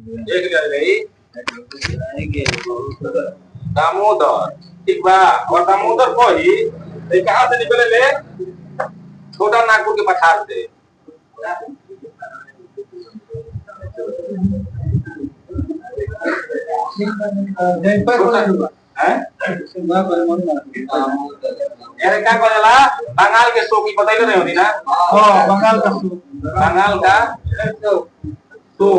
एक रह गई दामोदर। ठीक बा। और दामोदर को ही कहाँ से निकले ले? छोटा नागपुर के पठार से। अरे क्या करेला? बंगाल के शो की बताइए नहीं होती ना? हाँ, बंगाल का शो। बंगाल का शो।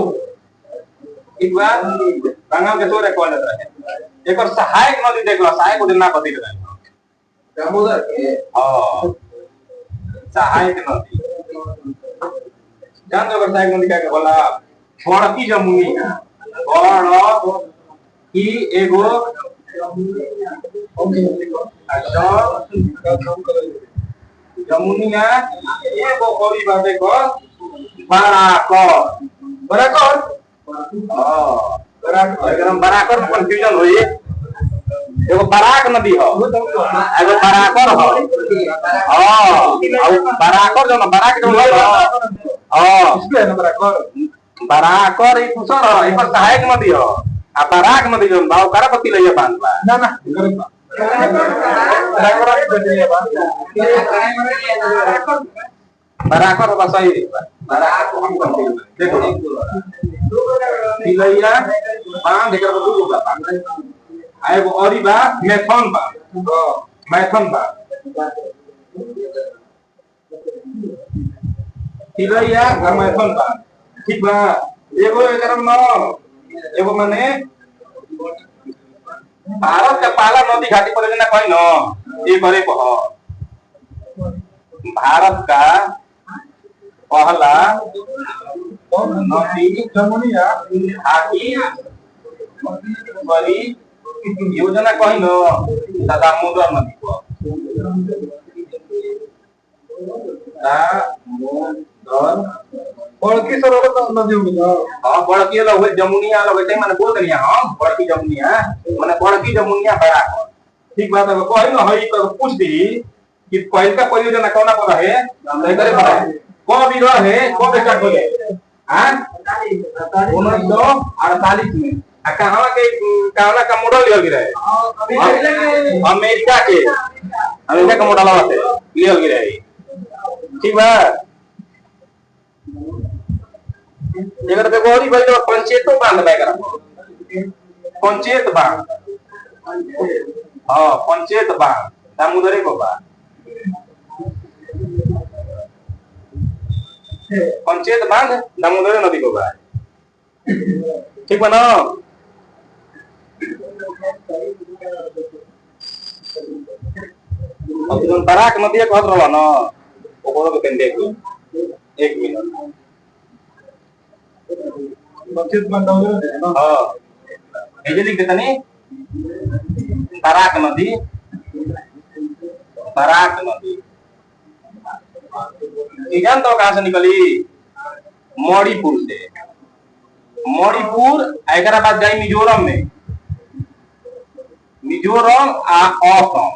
एक बार बंगाल के शो रिकॉर्ड लेता है। एक बार सहायक नदी देख लो, सहायक को ना पति रहे दामोदर के। हाँ, सहायक नदी जान दो। सहायक नदी क्या बोला? बड़की जमुनी है। बड़ की एगो जमुनिया एगो और बात को बराकर। बराकर एकदम बराकर में कंफ्यूजन होई। एगो बराक नदी हो, एगो बराकर हो। हां, बराकर जो ना बराक जो हो। हां, इसलिए ना बराकर। बराकर एक दूसरा हो, एक सहायक नदी हो। आ बराक नदी जो बाव करापति लइया बांध बा। ना ना, बराकर होगा सही। बराक हम कंफ्यूज देखो तिलैया बांध एकर दू गो बा। आ एगो औरी बा मैथन बा। मैथन बा तिलैया और मैथन बा। ठीक बा। एगो एकर न एगो माने भारत का पहला नदी घाटी परियोजना कहीं न ये करे को हो। भारत का पहला नदी जमुनिया घाटी बड़ी योजना कहीं न दामोदर नदी को। दामोदर बड़की सरोवर नदी होगी ना। हां, बड़की लोग जमुनिया लोग ऐसे माने बोल दिया। हां, बड़की जमुनिया माने बड़की जमुनिया बराबर। ठीक बात है। कोई न हई तो पूछ दी कि पहल का परियोजना कौन पर है? नहीं करे पता है कौन भी रहे कौन स्टार्ट हो गए? हां, 1948 में। आ कहां के कावला का मॉडल लिया गिरा है? अमेरिका का मॉडल आते लिया गिरा है। ठीक बा। एकर देखो और भाई जो पंचायतो बांध बा एकर पंचायत बांध। हां, पंचायत बांध दामोदरे को बा। पंचायत बांध दामोदर नदी को बा। ठीक बा ना? अब जो बराक नदी कहत रहला ना ओकरो के कन देख 1 मिनट। पंचायत बंदौलत है ना। हां, ये लिख देता नहीं बराक नदी। बराक नदी जान तो कहां से निकली? मणिपुर से। मणिपुर एकरा बाद जाई मिजोरम में। मिजोरम आ असम।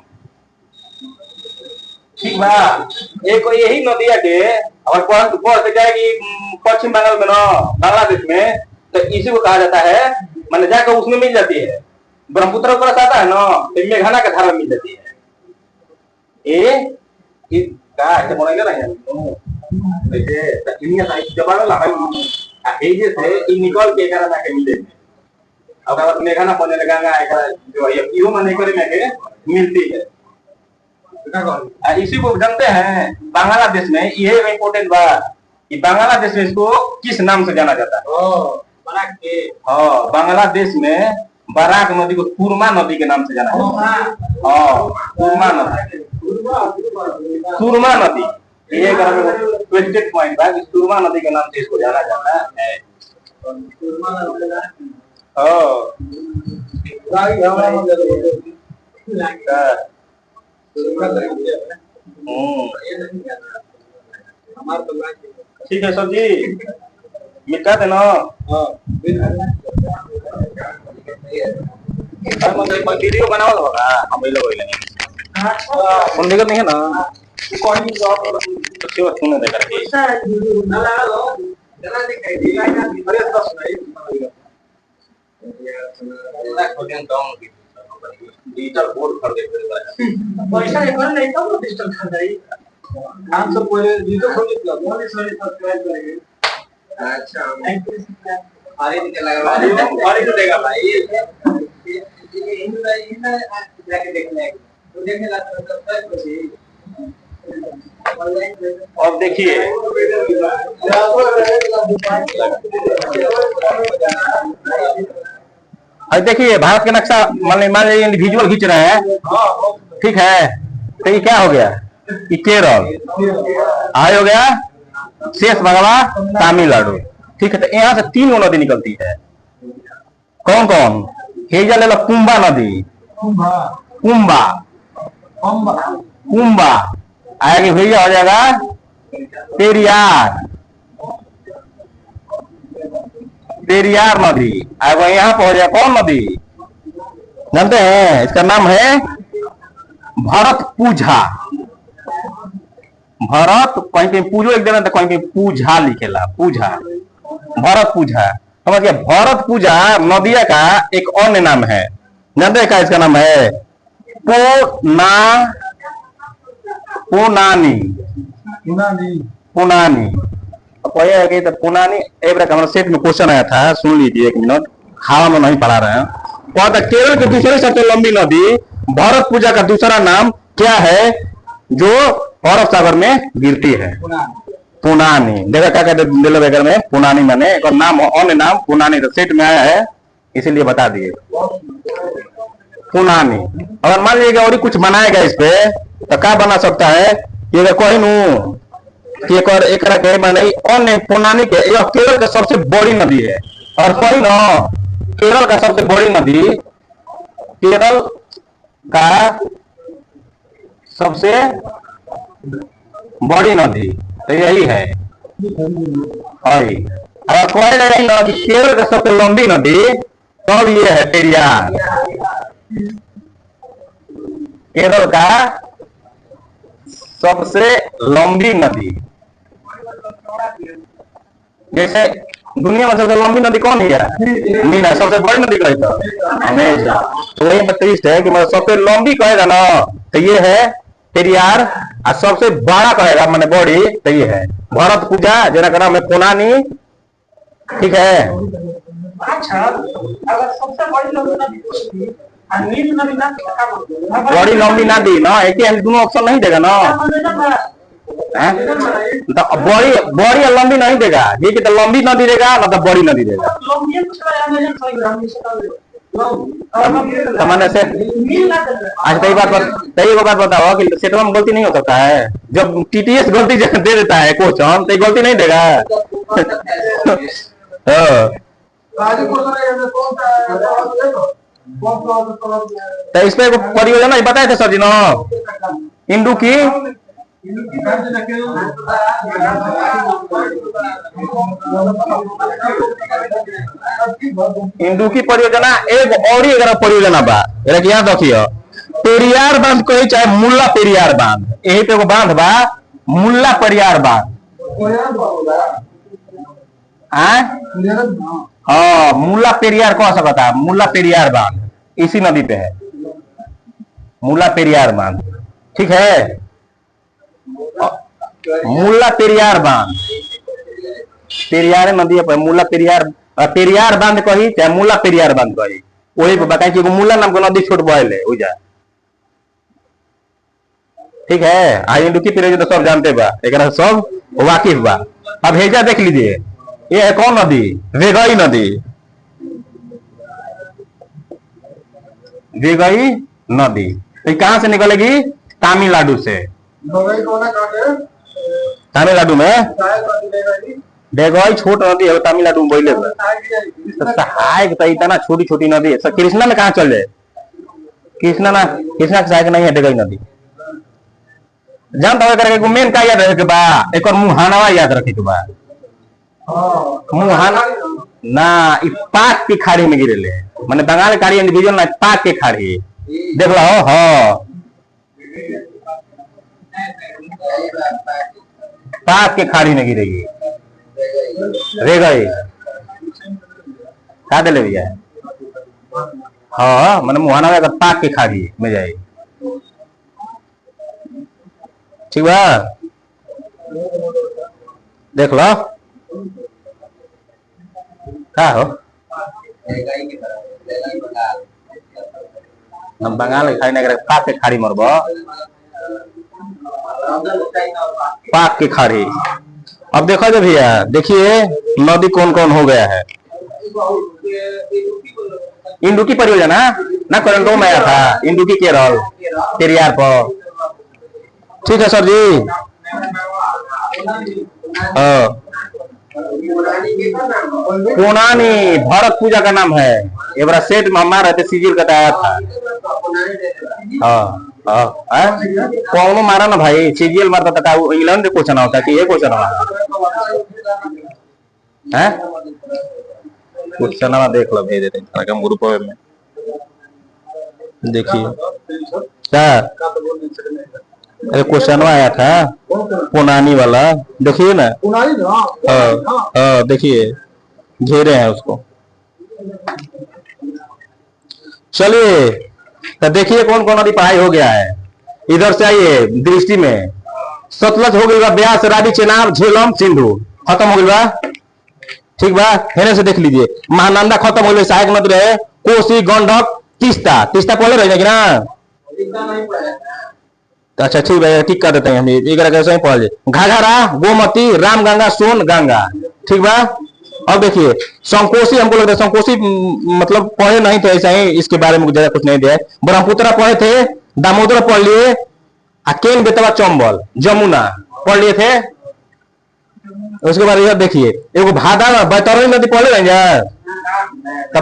ठीक बा। एक यही नदिया के और पहुंच से जाएगी पश्चिम बंगाल में ना, बांग्लादेश में। तो इसी को कहा जाता है माने जाकर उसमें मिल जाती है। ब्रह्मपुत्र ऊपर से आता है ना तो मेघना के धारा मिल जाती है। ये का है बोलेगा ना वैसे इंडिया साइड जबाड़ा ला है ये से इ निकल के एकरा ना के मिले। अब अगर मेघना बने लगा एकरा जो है इहो माने करे में के मिलती है। इसी को जानते हैं बांग्लादेश में ये इम्पोर्टेंट बा कि बांग्लादेश में इसको किस नाम से जाना जाता है? बराक के। हाँ, बांग्लादेश में बराक नदी को सुरमा नदी के नाम से जाना जाता है। हाँ, सुरमा नदी। सुरमा नदी ये ट्विस्टेड पॉइंट है कि सुरमा नदी के नाम से इसको जाना जाता है। ठीक है सर जी, मिटा देना। वीडियो बनाओ होगा हम लोग फोन दिक्कत नहीं है ना। सुने देगा डिजिटल बोर्ड खरीदे पैसा एक बार नहीं तो डिजिटल खरीदाई नाम से पहले डिजिटल खरीद लो बहुत सारे सब्सक्राइब करेंगे अच्छा अरे निकल लगा अरे तो देगा भाई ये जाके देखने तो देखने लगा सब्सक्राइब करिए अब देखिए अब देखिए भारत के नक्शा मान लीजिए विजुअल खींच रहे हैं, ठीक है, तो ये क्या हो गया, ये केरल आय हो गया, शेष बंगला तमिलनाडु, ठीक है। तो यहाँ से 3 नदी निकलती है, कौन कौन, हेजा ले लो कुंभा नदी, कुंभा कुंभा आगे भैया हो जाएगा पेरियार, पेरियार नदी आगे यहाँ पर हो जाएगा कौन नदी जानते हैं, इसका नाम है भरतपुझा, भरत कहीं कहीं पूजो एक देना तो कहीं कहीं पूझा लिखेला, पूझा भरतपुझा, समझ गया। भरतपुझा नदिया का एक अन्य नाम है, जानते हैं क्या इसका नाम है, पुनानी, पुनानी। है कि तो पुनानी एक बार हमारे सेट में क्वेश्चन आया था, सुन लीजिए 1 मिनट, हवा में नहीं पढ़ा रहे हैं। कहता केरल की दूसरी सबसे लंबी नदी भरतपुझा का दूसरा नाम क्या है जो अरब सागर में गिरती है, पुनानी। देखा क्या कहते दिल्ली में पुनानी, माने एक नाम अन्य नाम पुनानी, तो सेट में आया है इसीलिए बता दिए पुनानी। अगर मान लीजिएगा और कुछ बनाएगा इस पे तो क्या बना सकता है, ये कोई नू एक अन्य पुनानी के, यह केरल का सबसे बड़ी नदी है, और कोई ना केरल का सबसे बड़ी नदी, केरल का सबसे बड़ी नदी तो यही है, अगर कोई नहीं ना कि केरल का सबसे लंबी नदी तो ये है पेरियार, केरल का सबसे लंबी नदी। जैसे दुनिया में सबसे लंबी नदी कौन है, मीना, सबसे बड़ी नदी कहे तो हमेशा, तो वही ट्विस्ट है कि मतलब सबसे लंबी कहेगा ना तो ये है पेरियार, और सबसे बड़ा कहेगा मैंने बड़ी तो ये है भरतपुझा, जना का नाम है पुनानी, ठीक है। अच्छा अगर सबसे बड़ी नदी बड़ी लंबी नदी ना, एक ही दोनों ऑप्शन नहीं देगा ना, बड़ी बड़ी और लंबी नहीं देगा, ये कि तो लंबी नदी देगा ना तो बड़ी नदी देगा, सामान्य से। आज कई बात बताओ कि सेटवा में गलती नहीं हो सकता है, जब टीटीएस गलती दे देता है क्वेश्चन तो गलती नहीं देगा तो इस पे परियोजना बताए थे सर जी ना, इंडू की इंडू की परियोजना एक और ही अगर परियोजना बा, याद रखिए, पेरियार बांध कही चाहे मुल्ला पेरियार बांध, यही पे बांध बा मुल्ला पेरियार बांध, हाँ मुल्ला पेरियार कह सकता है, मुल्ला पेरियार बांध इसी नदी पे है, मुल्ला पेरियार बांध, ठीक है, मुल्ला पेरियार बांध, पेरियार नदी पर मुल्ला पेरियार, पेरियार बांध कही चाहे मुल्ला पेरियार बांध कही, वही पे बताए कि मुल्ला नाम को नदी छोट बहल है उजा, ठीक है। आई डुकी फिर तो सब जानते बा, एक सब वाकिफ बा। अब हेजा देख लीजिए, ये है कौन नदी, वेगई नदी, वेगई नदी, तो कहां से निकलेगी, तमिलनाडु से, तमिलनाडु में वेगई छोट नदी है, तमिलनाडु में बोले तो सहायक तो इतना छोटी छोटी नदी है, कृष्णा में कहा चल जाए, कृष्णा के सहायक नहीं है वेगई नदी, जानता हो मेन का याद रखे के बा, एक और मुहानवा याद रखे के बा, मुहाना ना पाक की खाड़ी में गिरे, मैंने बंगाल खाड़ी इंडिविजुअल ना पाक के खाड़ी देख लो, हाँ पाक के खाड़ी में गिरेगी, रे गई का दे ले भैया, हाँ मैंने मुहाना में पाक के खाड़ी में जाए ठीक बा देख लो का हो हम बंगाल के खाड़ी नहीं पाक के खाड़ी मरब पाक की खाड़ी। अब देखो जो भैया देखिए नदी कौन कौन हो गया है। इंडुकी परियोजना ना करंटो में आया था इंडुकी केरल पेरियार पर ठीक है सर जी। पुनानी भरत पूजा का नाम है ये बड़ा सेठ में हमारा रहते सीजिल का आया था। कौन मारा ना भाई सीजीएल मारता था इंग्लैंड में क्वेश्चन होता कि ये क्वेश्चन है क्वेश्चन देख लो भेज देते हम ग्रुप में देखिए क्या अरे क्वेश्चन आया था पुनानी वाला देखिए ना देखिए घेरे हैं उसको। चलिए तो देखिए कौन कौन नदी पढ़ाई हो गया है। इधर से आइए दृष्टि में सतलज हो गई बा ब्यास रावी चेनाब झेलम सिंधु खत्म हो गई बा ठीक बा। हेने से देख लीजिए महानंदा खत्म हो गई सहायक नदी रहे कोसी गंडक तीस्ता तीस्ता पहले रहे कि ना अच्छा ठीक है ठीक कर देते हैं हम एक कैसे ही पढ़ लीजिए घाघरा गोमती रामगंगा सोन गंगा ठीक बा। अब देखिए संकोशी हमको लगता है संकोशी मतलब पढ़े नहीं थे ऐसा ही इसके बारे में ज्यादा कुछ नहीं दिया। ब्रह्मपुत्र पढ़े थे दामोदर पढ़ लिए केन बेतवा चंबल जमुना पढ़ लिए थे। उसके बाद इधर देखिए एगो भादा बैतरणी नदी पढ़ ले तो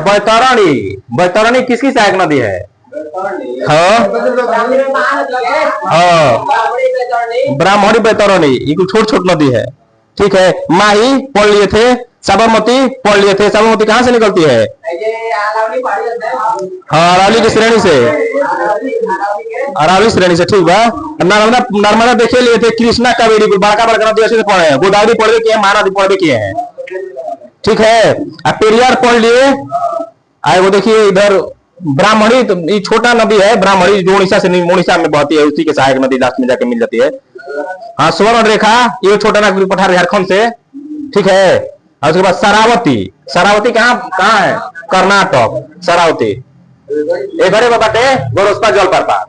बैतरणी किसकी सहायक नदी है। हाँ ब्राह्मणी बैतरणी ये छोट छोट नदी है ठीक है। माही पढ़ लिए थे साबरमती पढ़ लिए थे साबरमती कहाँ से निकलती है हाँ अरावली की श्रेणी से अरावली श्रेणी से ठीक बा। नर्मदा नर्मदा देखे लिए थे कृष्णा कावेरी बड़का बड़का नदी से पढ़े हैं गोदावरी पढ़ किए हैं महानदी पढ़ किए हैं ठीक है। पेरियार पढ़ लिए आए वो देखिए इधर ब्राह्मणी तो ये छोटा नदी है ब्राह्मणी जो उड़ीसा से उड़ीसा में बहती है उसी के सहायक नदी लास्ट में जाके मिल जाती है। हाँ स्वर्ण रेखा ये छोटा नदी पठार झारखंड से ठीक है। और उसके बाद शरावती शरावती कहाँ है कर्नाटक शरावती एक घरे बाटे गोरस्पा जल प्रपात।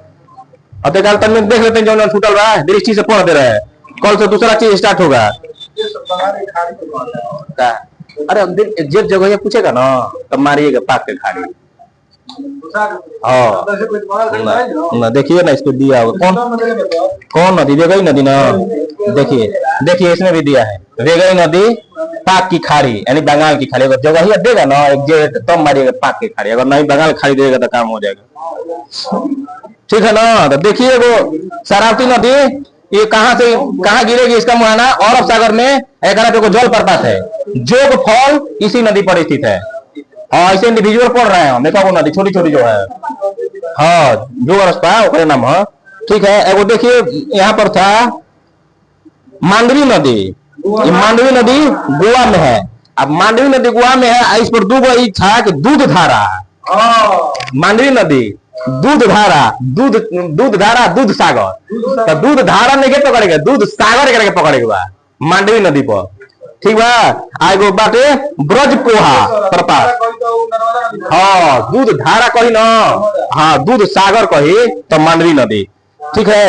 अब तो तक देख लेते हैं जो छूटल रहा है दृष्टि से पढ़ दे रहे हैं कल से दूसरा चीज स्टार्ट होगा। अरे जिस जगह ये पूछेगा ना तब मारिएगा पाक के खाड़ी। हाँ देखिए ना इसको दिया हुआ कौन नदी वेगई नदी ना देखिए देखिए इसमें भी दिया है वेगई नदी पाक की खाड़ी यानी बंगाल की खाड़ी। अगर जगह ही देगा ना एग्जैक्ट तब मारिएगा पाक की खाड़ी अगर नहीं बंगाल खाड़ी देगा तो काम हो जाएगा ठीक है ना। तो देखिए वो शरावती नदी ये कहाँ गिरेगी इसका मुहाना अरब सागर में एक जल प्रपात है जोग फॉल इसी नदी पर स्थित है। हाँ ऐसे इंडिविजुअल पढ़ रहे हैं हम देखो वो नदी छोटी छोटी जो है हाँ जो रास्ता है नाम है ठीक है। एगो देखिए यहाँ पर था मांडवी नदी ये मांडवी नदी गोवा में है। अब मांडवी नदी गोवा में है इस पर दो था कि दूध धारा मांडवी नदी दूध धारा दूध धारा दूध सागर तो दूध धारा नहीं के पकड़ेगा दूध सागर करके पकड़ेगा मांडवी नदी पर ठीक बा। आगो बाटे ब्रज पोहा प्रपात हाँ दूध धारा कही ना हाँ दूध सागर कही तो मांडवी नदी ठीक है।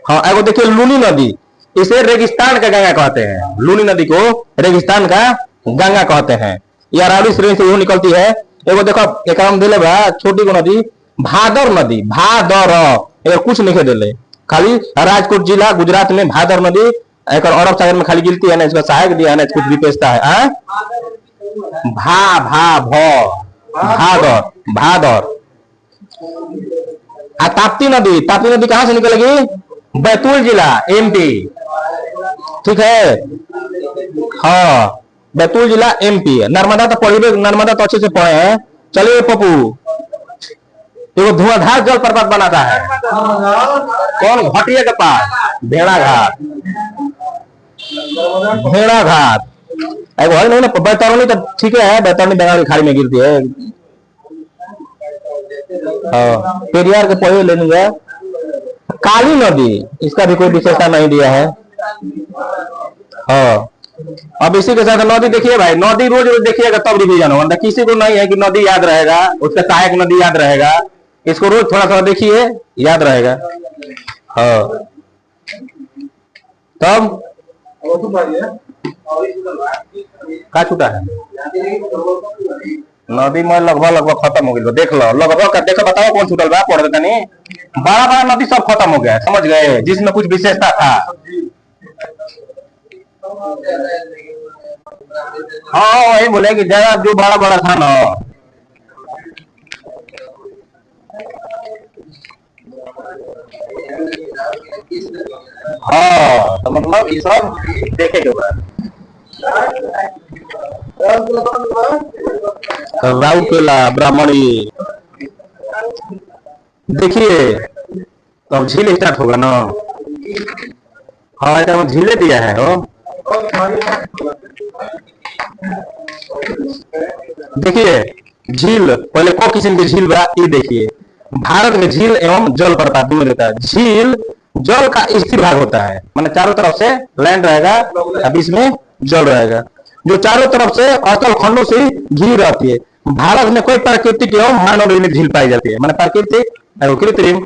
हाँ एगो देखिए लूनी नदी इसे रेगिस्तान का गंगा कहते हैं लूनी नदी को रेगिस्तान का गंगा कहते हैं। ये अरावली श्रेणी से निकलती है। एगो देखो एक दिले बा छोटी को नदी भादर नदी भादर कुछ नहीं दिले खाली राजकोट जिला गुजरात में भादर नदी एक अरब सागर में खाली गिरती है ना इसका सहायक दिया है ना कुछ विशेषता है भादर भादर। ताप्ती नदी कहां से निकलेगी बैतूल जिला एमपी ठीक है। हाँ बैतूल जिला एमपी। नर्मदा तो पढ़े नर्मदा तो अच्छे से पढ़े हैं। चलिए पप्पू तो धुआंधार जल प्रपात बनाता है कौन घटिया के पास भेड़ा घाट नहीं ना बैतरणी तो ठीक है बैतरणी बंगाल की खाड़ी में गिरती है हाँ, पेरियार के पहले ले लूंगा। काली नदी, इसका भी कोई विशेषता नहीं दिया है। हाँ, अब इसी के साथ नदी देखिए भाई, नदी रोज रोज देखिएगा तब रिवीजन होगा। किसी को नहीं है कि नदी याद रहेगा, उसका सहायक नदी याद रहेगा। इसको रोज थोड़ा थोड़ा देखिए, याद रहेगा। हाँ, तब का छूटा है नदी में लगभग खत्म हो गई। देख लो लगभग, देखो बताओ कौन छूटल बा, पढ़ देता नहीं। बड़ा बड़ा नदी सब खत्म हो गया, समझ गए, जिसमें कुछ विशेषता था। हाँ, वही बोले कि जगह जो बड़ा बड़ा था ना। हाँ, तो मतलब ये सब देखे के बाद राउरकेला ब्राह्मणी देखिए, अब झील स्टार्ट होगा ना। हाँ, तो झीले दिया है वो। देखिए झील, पहले को किस्म की झील बा, ये देखिए। भारत में झील एवं जल प्रपात दोनों रहता है। झील जल का स्थिर भाग होता है, माने चारों तरफ से लैंड रहेगा, अब इसमें जल रहेगा, जो चारों तरफ से अस्थल खंडों से घिरी रहती है। भारत में कोई प्राकृतिक एवं मानव निर्मित झील पाई जाती है, माने प्राकृतिक एवं कृत्रिम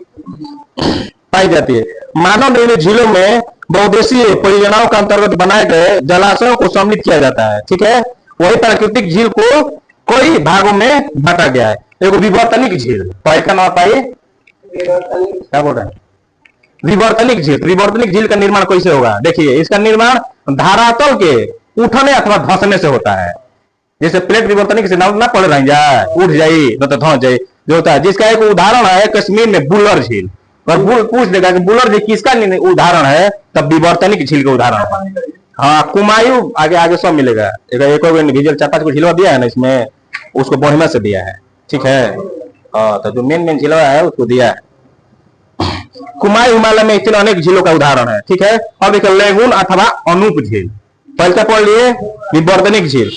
पाई जाती है। मानव निर्मित झीलों में बहुउद्देशीय परियोजनाओं के अंतर्गत बनाए गए जलाशयों को सम्मिलित किया जाता है, ठीक है। वही प्राकृतिक झील को कई भागों में बांटा गया है। एक विवर्तनिक झील, का नाम पाइए, क्या बोल रहे हैं, विवर्तनिक झील। विवर्तनिक झील का निर्माण कैसे होगा, देखिए इसका निर्माण धरातल के उठने अथवा धंसने से होता है। जैसे प्लेट विवर्तनिक से ना पड़ रही जाए, उठ जाये तो धंस जाये, जो होता है। जिसका एक उदाहरण है कश्मीर में बुल्लर झील। और पूछ देगा कि बुल्लर झील किसका उदाहरण है, तब विवर्तनिक झील का उदाहरण है। हाँ, कुमायूं आगे आगे सब मिलेगा। एक विजुअल 4-5 को झीलवा दिया है ना इसमें, उसको बढ़िया से दिया है, ठीक है। हाँ, तो जो मेन झीलवा है उसको दिया है। कुमायूं हिमालय में स्थित अनेक झीलों का उदाहरण है, ठीक है। अब एक लैगून अथवा अनूप झील, पहले पढ़ लिए विवर्तनिक झील,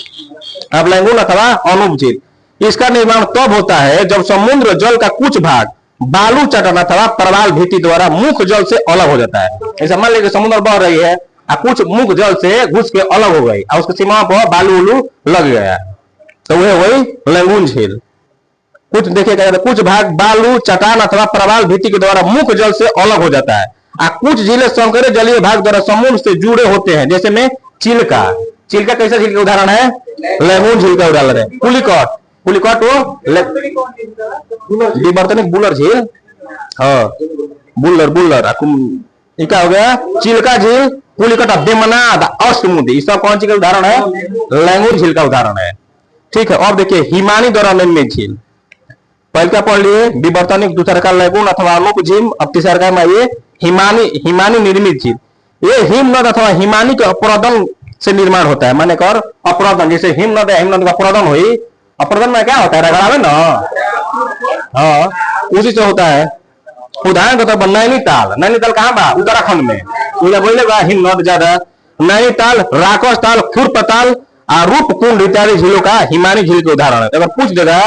अब लैगून अथवा अनूप झील। इसका निर्माण तब होता है जब समुद्र जल का कुछ भाग बालू चट्टान अथवा प्रवाल भीति द्वारा मुख्य जल से अलग हो जाता है। ऐसा मान लीजिए समुद्र बह रही है, कुछ मुख्य जल से घुस के अलग हो गई और उसकी सीमा पर बालू उलू लग गया, तो वही लैगून झील। कुछ देखिएगा, कुछ भाग बालू चट्टान अथवा प्रवाल भीति के द्वारा मुख्य जल से अलग हो जाता है। कुछ झीलें संकरे जलीय भाग द्वारा समुद्र से जुड़े होते हैं, जैसे में चिल्का। चिल्का कैसा झील का उदाहरण है, लैगून झील का उदाहरण है। पुलिकट, पुलिकट वो विवर्तनिक बुल्लर झील। हाँ, बुल्लर क्या हो गया, चिल्का झील, पुलिकट, बेमनाद, अष्टमुदी, सब कौन सी का उदाहरण है, लैगून झील का उदाहरण है, ठीक है। और देखिए हिमानी द्वारा निर्मित झील, पहले क्या पढ़ लिए विवर्तनिक, दूसरा का लैगून अथवा अनूप झील, अब तीसरा का में ये हिमानी निर्मित झील। ये हिमनद अथवा हिमानी के अपरदन से निर्माण होता है, माने कर अपरदन, जैसे हिमनद है, हिमनद का अपरदन हुई, अपरदन में क्या होता है, रगड़ावे ना। हाँ, उसी से होता है। उदाहरण के तौर पर नैनीताल, नैनीताल कहाँ बा, उत्तराखंड में, बोलेगा हिमनद ज्यादा। नैनीताल, राकसताल, खुरपताल और रूपकुंड इत्यादि झीलों का हिमानी झील के उदाहरण है। अगर पूछ देगा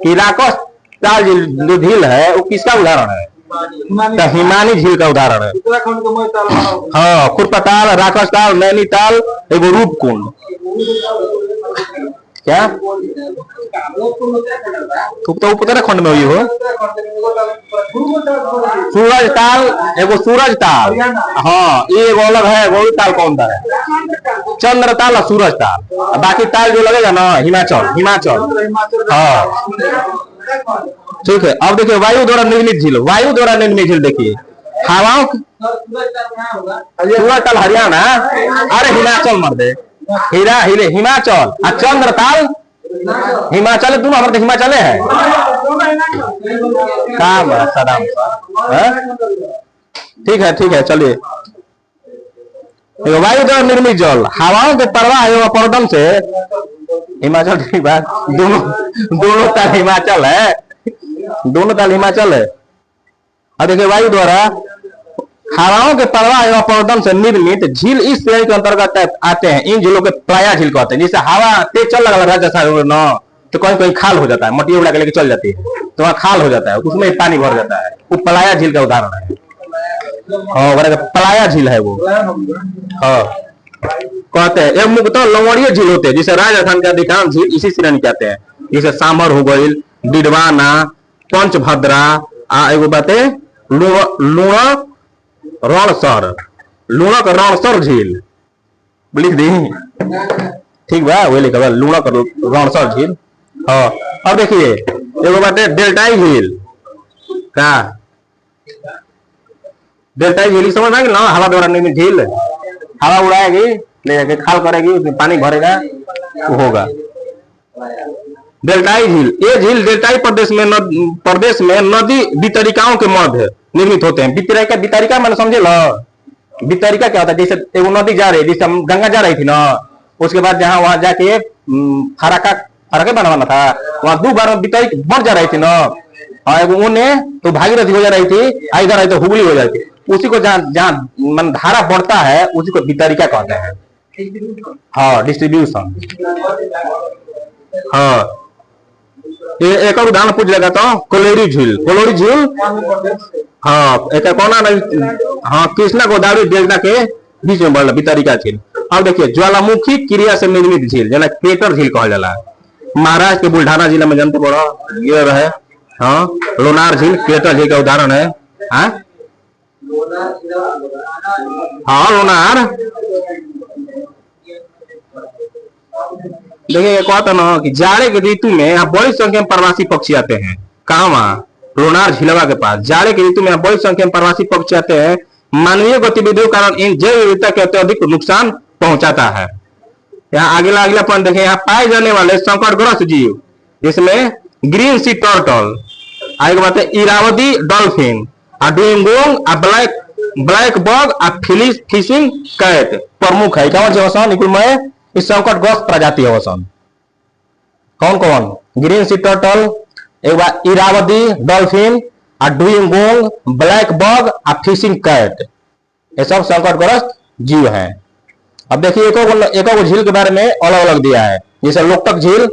कि राकसताल जो झील है वो किसका उदाहरण है, तो हिमानी झील का उदाहरण है। हाँ, खुरपताल, राकसताल, नैनीताल, एगो रूपकुंड, क्या तो उत्तराखंड में हुई हो। सूरज ताल, एगो सूरज ताल, हाँ ये एगो अलग है, वो ताल कौन सा है, चंद्र ताल और सूरज ताल। बाकी ताल जो लगेगा ना हिमाचल। हाँ, ठीक है। अब देखिए वायु द्वारा निर्मित झील, वायु द्वारा निर्मित झील देखिए, हवाओं, सूरज ताल हरियाणा, अरे हिमाचल मर दे, हिमाचल, और चंद्र ताल हिमाचल, दोनों हमारे हिमाचल है। काम सदाम, ठीक है, चलिए। वायु द्वारा निर्मित जल, हवाओं के प्रवाह एवं अपरदन से हिमाचल, ठीक बात, दोनों ताल हिमाचल है, दोनों ताल हिमाचल है। और देखिए वायु द्वारा हवाओं के प्रवाह एवं अपरदन से निर्मित झील इस श्रेणी के अंतर्गत आते हैं। इन झीलों के प्राया झील कहते हैं। जैसे हवा तेज चल लगा न, तो कहीं कहीं खाल हो जाता है, मट्टी उड़ा के लेके चल जाती है, तो वहाँ खाल हो जाता है, उसमें पानी भर जाता है। वो पलाया झील का उदाहरण है। हाँ, पलाया झील है वो। हाँ, कहते हैं एक मुख्यतः लवणीय झील होते हैं, जिसे राजस्थान का अधिकांश झील इसी श्रेणी कहते हैं, जैसे सांभर हो गई, डिडवाना, पंचभद्रा, एगो बाते लुणक रणसर, लुणक रणसर झील लिख दी, ठीक बा, वही लिखा लुणक रणसर झील। हाँ, अब देखिए एगो बात है डेल्टाई झील का, डेल्टाई झील समझ में ना, हवा द्वारा निर्मित झील, हवा उड़ाएगी ले जाके खाल करेगी, उसमें पानी भरेगा, वो होगा डेल्टाई झील। ये झील डेल्टाई प्रदेश में नदी वितरिकाओं के मध्य निर्मित होते हैं। वितरिका मैंने समझे लो, वितरिका क्या होता है, जैसे एगो नदी जा रही है, जैसे गंगा जा रही थी ना, उसके बाद जहां वहां जाके फराका बनवाना था, वहां 2 बार वितरिक बढ़ जा रही थी ना, तो भागीरथी हो जा रही थी, इधर आई तो हुगली हो जाती, उसी को जहाँ मन धारा बढ़ता है उसी को वितरिका कहते हैं। हाँ, डिस्ट्रीब्यूशन। हाँ, ये एक और उदाहरण पूछ लगाता हूँ, कोलोरी झील। कोलोरी झील, हाँ, एक कोना नहीं, हाँ, कृष्णा गोदावरी डेल्टा के बीच में बढ़ वितरिका झील। अब देखिए ज्वालामुखी क्रिया से निर्मित झील जना क्रेटर झील कहल जाला, महाराष्ट्र के बुल्ढाना जिला में जानते बड़ा ये रहे। हाँ, लोनार झील क्रेटर झील का उदाहरण है। हाँ, हाँ, लोनार। देखिए एक बात है ना कि जाड़े के ऋतु में यहाँ बड़ी संख्या में प्रवासी पक्षी आते हैं। कहाँ? वहाँ लोनार झीलवा के पास जाड़े के ऋतु में यहाँ बड़ी संख्या में प्रवासी पक्षी आते हैं। मानवीय गतिविधियों के कारण इन जैव विविधता के अत्यधिक नुकसान पहुंचाता है। यहाँ अगला पॉइंट देखें, यहाँ पाए जाने वाले संकटग्रस्त जीव जिसमें ग्रीन सी टर्टल, आगे बात है Irrawaddy dolphin, dugong, blackbuck, fishing cat प्रमुख है। कौन से निकुल में इस संकटग्रस्त प्रजाति है वसन कौन कौन? ग्रीन सी टर्टल, एक बार Irrawaddy dolphin, dugong, blackbuck, fishing cat, ये सब संकटग्रस्त जीव हैं। अब देखिए एक झील के बारे में अलग अलग दिया है, जैसे लोकटक झील,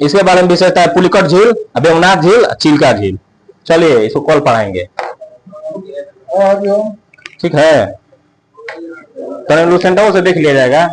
इसके बारे में विशेषता है पुलिकट झील, बेवनाथ झील, चिल्का झील। चलिए इसको कल पढ़ाएंगे, ठीक है? तो लुसेंटो से देख लिया जाएगा।